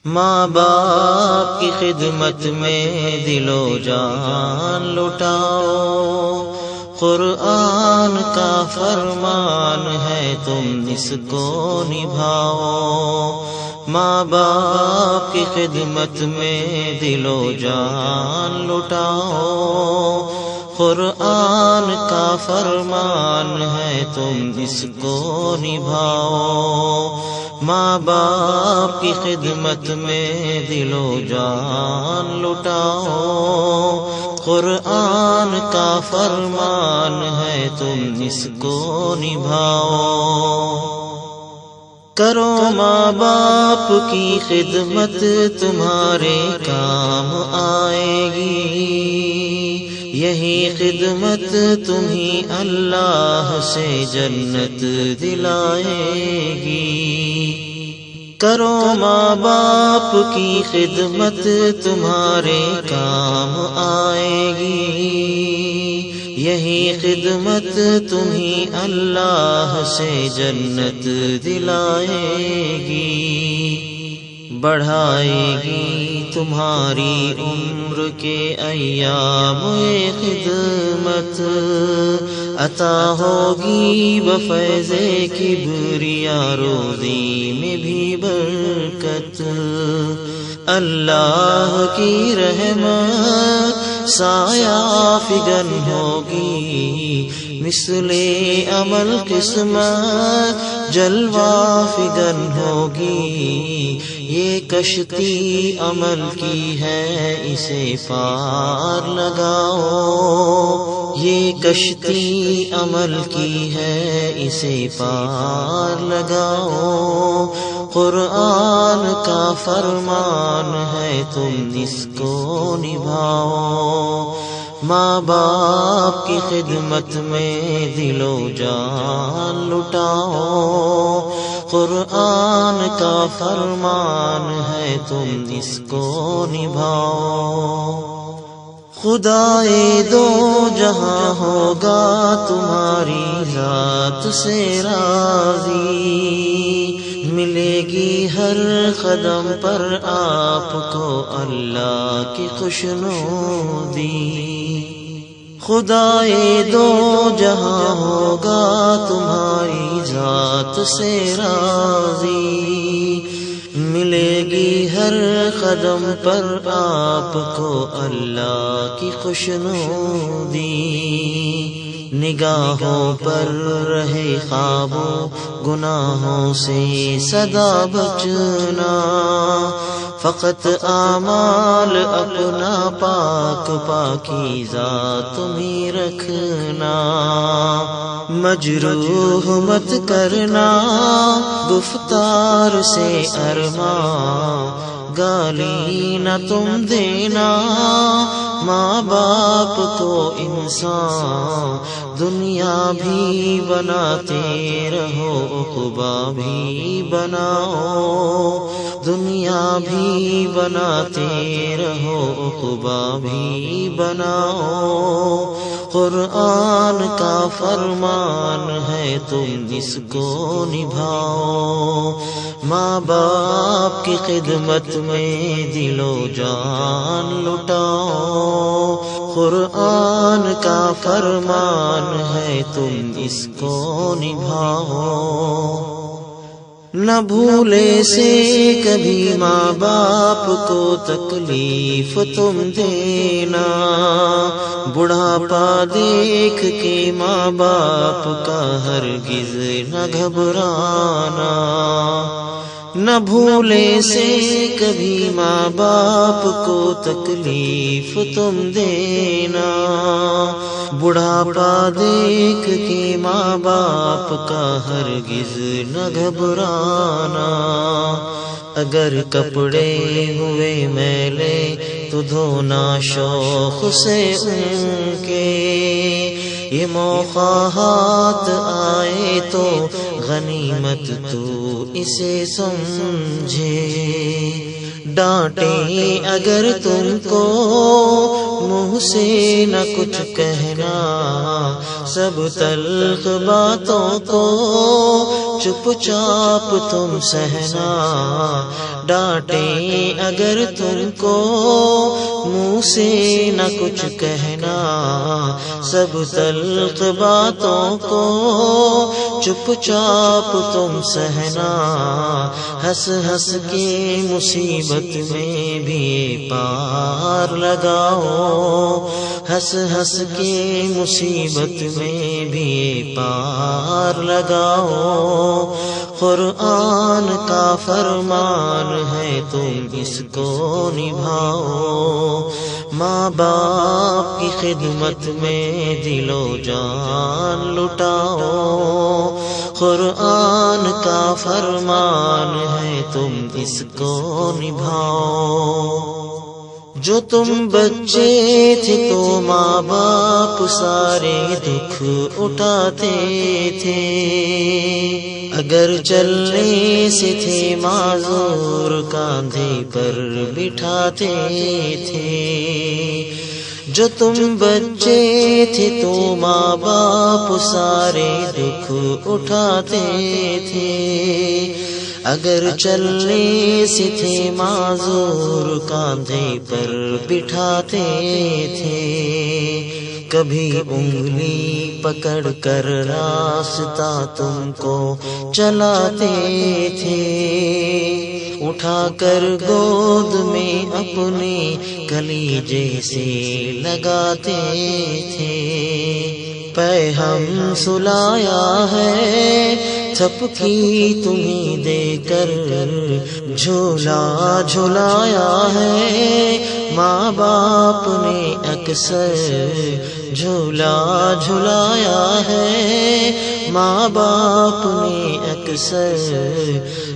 ماں باپ کی خدمت میں دل و جان لٹاؤ، قرآن کا فرمان ہے تم اس کو نبھاؤ۔ ماں باپ کی خدمت میں دل و جان لٹاؤ، قرآن کا فرمان ہے تم اس کو نبھاؤ۔ ماں باپ کی خدمت میں دل و جان لٹاؤ، قرآن کا فرمان ہے تم اس کو نبھاؤ۔ کرو ماں باپ کی خدمت تمہارے کام آئے گی، یہی خدمت تمہیں اللہ سے جنت دلائے گی۔ کرو ماں باپ کی خدمت تمہارے کام آئے گی، یہی خدمت تمہیں اللہ سے جنت دلائے گی۔ بڑھائے گی تمہاری عمر کے ایام خدمت، عطا ہوگی بفیض کبریا روزی میں بھی برکت۔ اللہ کی رحمت سایہ فگن ہوگی، مثل عمل قسمت جلوہ فگن ہوگی۔ یہ کشتی عمل کی ہے اسے پار لگاؤ، یہ کشتی عمل کی ہے اسے پار لگاؤ۔ قرآن کا فرمان ہے تم اس کو نبھاؤ۔ ماں باپ کی خدمت میں دل و جان لٹاؤ، قرآن کا فرمان ہے تم اس کو نبھاؤ۔ خدائے دو جہاں ہوگا تمہاری ذات سے راضی، ملے گی ہر قدم پر آپ کو اللہ کی خوشنودی۔ خدائے دو جہاں ہوگا تمہاری ذات سے راضی، ملے گی ہر قدم پر آپ کو اللہ کی خوشنودی۔ نگاہوں پر رہے قابو گناہوں سے سدا بچنا، فقط اعمال اپنا پاک پاکیزہ تمہیں رکھنا۔ مجروح مت کرنا گفتار سے ارماں، گالی نہ تم دینا ماں باپ کو انسان، دنیا بھی بناتے رہو عقبہ بھی بناؤ، دنیا بھی بناتے رہو عقبہ بھی بناؤ۔ قرآن کا فرمان ہے تم اس کو نبھاؤ۔ ماں باپ کی خدمت میں دل و جان لٹاؤ، قرآن کا فرمان ہے تم اس کو نبھاؤ۔ نہ بھولے سے کبھی ماں باپ کو تکلیف تم دینا، بڑھاپا دیکھ کے ماں باپ کا ہرگز نہ گھبرانا۔ نہ بھولے سے کبھی ماں باپ کو تکلیف تم دینا، بڑھاپا دیکھ کے ماں باپ کا ہرگز نہ گھبرانا۔ اگر کپڑے ہوئے میلے تو دھونا شوق سے ان کے، یہ موقع ہاتھ آئے تو غنیمت تو اسے سمجھے۔ ڈانٹیں اگر تم کو منہ سے نہ کچھ کہنا، سب تلخ باتوں کو چپ چاپ تم سہنا۔ ڈانٹیں اگر تم کو منہ سے نہ کچھ کہنا، سب تلخ باتوں کو چپ چاپ تم سہنا۔ ہنس ہنس کے مصیبت میں بھی پار لگاؤ، ہنس ہنس کے مصیبت میں بھی پار لگاؤ۔ قرآن کا فرمان ہے تم اس کو نبھاؤ، ماں باپ کی خدمت میں دل و جان لٹاؤ۔ قرآن کا فرمان ہے تم اس کو نبھاؤ۔ جو تم بچے تھے تو ماں باپ سارے دکھ اٹھاتے تھے، اگر چلنے سے تھے معذور کاندھے پر بٹھاتے تھے۔ جو تم بچے تھے تو ماں باپ سارے دکھ اٹھاتے تھے، اگر چلنے سے تھے معذور کاندھے پر بٹھاتے تھے۔ کبھی انگلی پکڑ کر راستہ تم کو چلاتے تھے، اٹھا کر گود میں اپنے کلیجے سے لگاتے تھے۔ پے ہم سلایا ہے تھپکی تمہیں دے کر، جھولا جھلایا ہے ماں باپ نے اکثر، جھولا جھلایا ہے ماں باپ نے اکثر۔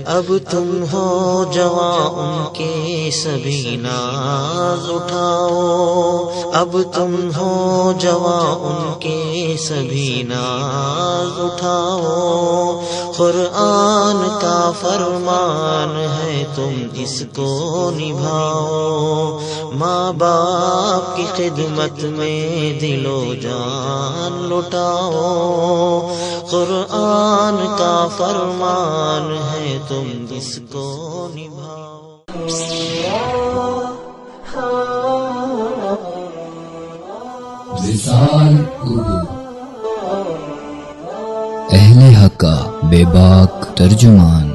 اب تم ہو جوان ان کے سبھی ناز اٹھاؤ، اب تم ہو جوان ان کے سبھی ناز اٹھاؤ۔ قرآن کا فرمان ہے تم اس کو نبھاؤ، ماں باپ کی خدمت میں دل و جان لٹاؤ۔ قرآن کا فرمان ہے تم اس کو نبھاؤ۔ وصال اردو، اہل حق کا بے باک ترجمان۔